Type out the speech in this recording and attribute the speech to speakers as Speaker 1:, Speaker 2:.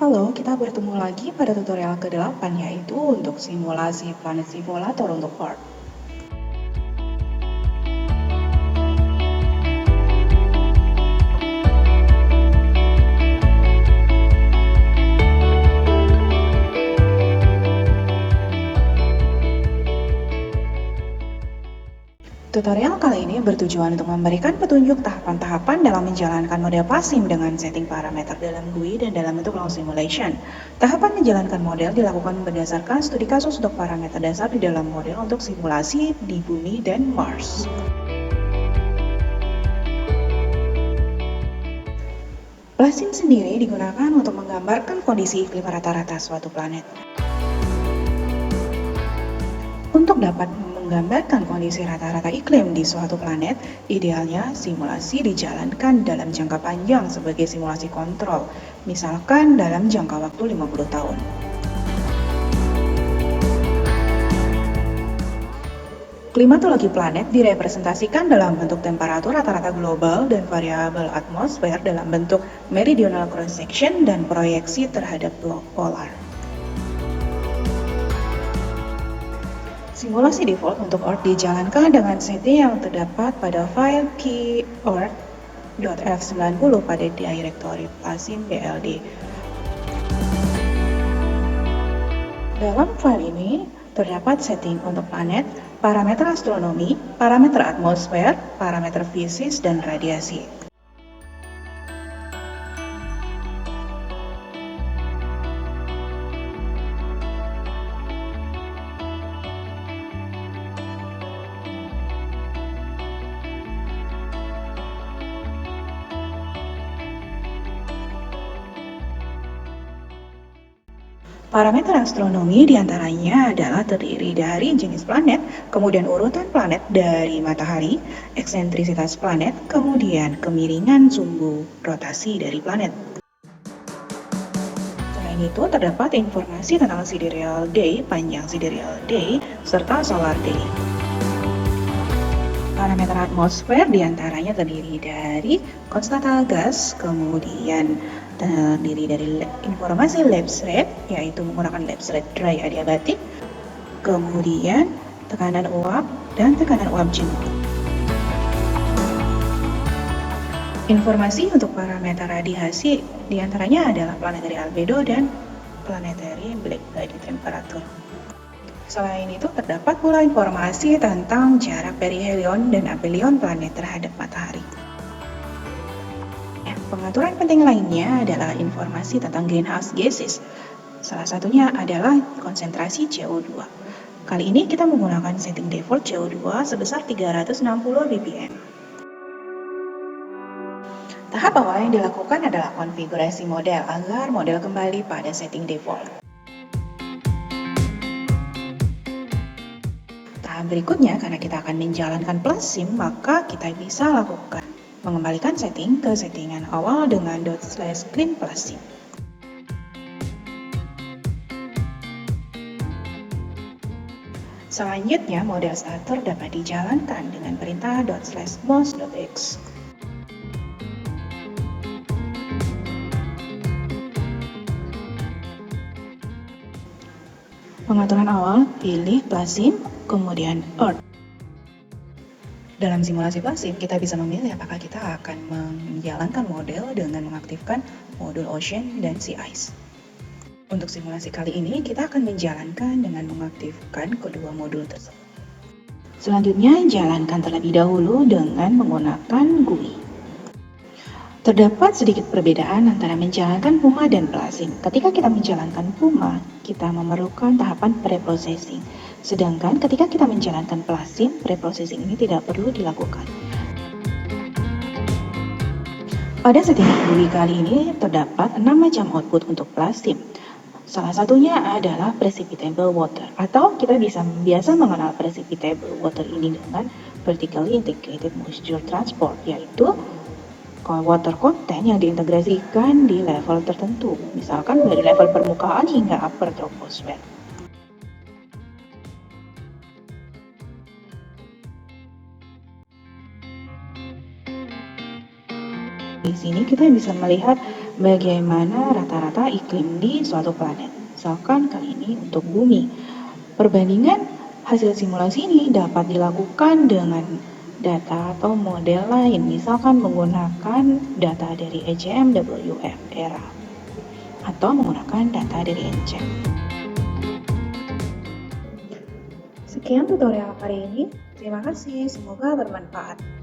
Speaker 1: Halo, kita bertemu lagi pada tutorial ke-8 yaitu untuk simulasi planet simulator untuk Earth. Tutorial kali ini bertujuan untuk memberikan petunjuk tahapan-tahapan dalam menjalankan model PLASIM dengan setting parameter dalam GUI dan dalam bentuk long simulation. Tahapan menjalankan model dilakukan berdasarkan studi kasus untuk parameter dasar di dalam model untuk simulasi di Bumi dan Mars. PLASIM sendiri digunakan untuk menggambarkan kondisi iklim rata-rata suatu planet. Untuk dapat menggambarkan kondisi rata-rata iklim di suatu planet, idealnya simulasi dijalankan dalam jangka panjang sebagai simulasi kontrol, misalkan dalam jangka waktu 50 tahun. Klimatologi planet direpresentasikan dalam bentuk temperatur rata-rata global dan variabel atmosfer dalam bentuk meridional cross-section dan proyeksi terhadap blok polar. Simulasi default untuk Earth dijalankan dengan setting yang terdapat pada file key.earth.f90 pada direktori PLASIM BLD. Dalam file ini terdapat setting untuk planet, parameter astronomi, parameter atmosfer, parameter fisis, dan radiasi. Parameter astronomi diantaranya adalah terdiri dari jenis planet, kemudian urutan planet dari matahari, eksentrisitas planet, kemudian kemiringan sumbu rotasi dari planet. Selain itu, terdapat informasi tentang sidereal day, panjang sidereal day, serta solar day. Parameter atmosfer diantaranya terdiri dari konstanta gas, kemudian terdiri dari informasi lapse rate, yaitu menggunakan lapse rate dry adiabatik, kemudian tekanan uap dan tekanan uap jenuh. Informasi untuk parameter radiasi diantaranya adalah planetary albedo dan planetary black body temperature. Selain itu, terdapat pula informasi tentang jarak perihelion dan aphelion planet terhadap matahari. Pengaturan penting lainnya adalah informasi tentang greenhouse gases. Salah satunya adalah konsentrasi CO2. Kali ini kita menggunakan setting default CO2 sebesar 360 ppm. Tahap awal yang dilakukan adalah konfigurasi model agar model kembali pada setting default. Tahap berikutnya, karena kita akan menjalankan PLASIM, maka kita bisa lakukan mengembalikan setting ke settingan awal dengan /clean PLASIM. Selanjutnya, model starter dapat dijalankan dengan perintah /most.x. Pengaturan awal, pilih PLASIM, kemudian Earth. Dalam simulasi PLASIM, kita bisa memilih apakah kita akan menjalankan model dengan mengaktifkan modul Ocean dan Sea Ice. Untuk simulasi kali ini, kita akan menjalankan dengan mengaktifkan kedua modul tersebut. Selanjutnya, jalankan terlebih dahulu dengan menggunakan GUI. Terdapat sedikit perbedaan antara menjalankan PUMA dan PLASIM. Ketika kita menjalankan PUMA, kita memerlukan tahapan preprocessing. Sedangkan ketika kita menjalankan PLASIM, preprocessing ini tidak perlu dilakukan. Pada settingan GUI kali ini terdapat 6 macam output untuk PLASIM. Salah satunya adalah precipitable water, atau kita biasa mengenal precipitable water ini dengan vertically integrated moisture transport, yaitu water content yang diintegrasikan di level tertentu, misalkan dari level permukaan hingga upper troposfer. di sini kita bisa melihat bagaimana rata-rata iklim di suatu planet. Misalkan kali ini untuk bumi. Perbandingan hasil simulasi ini dapat dilakukan dengan data atau model lain, misalkan menggunakan data dari ECMWF ERA atau menggunakan data dari ENCHEM. Sekian tutorial kali ini. Terima kasih, semoga bermanfaat.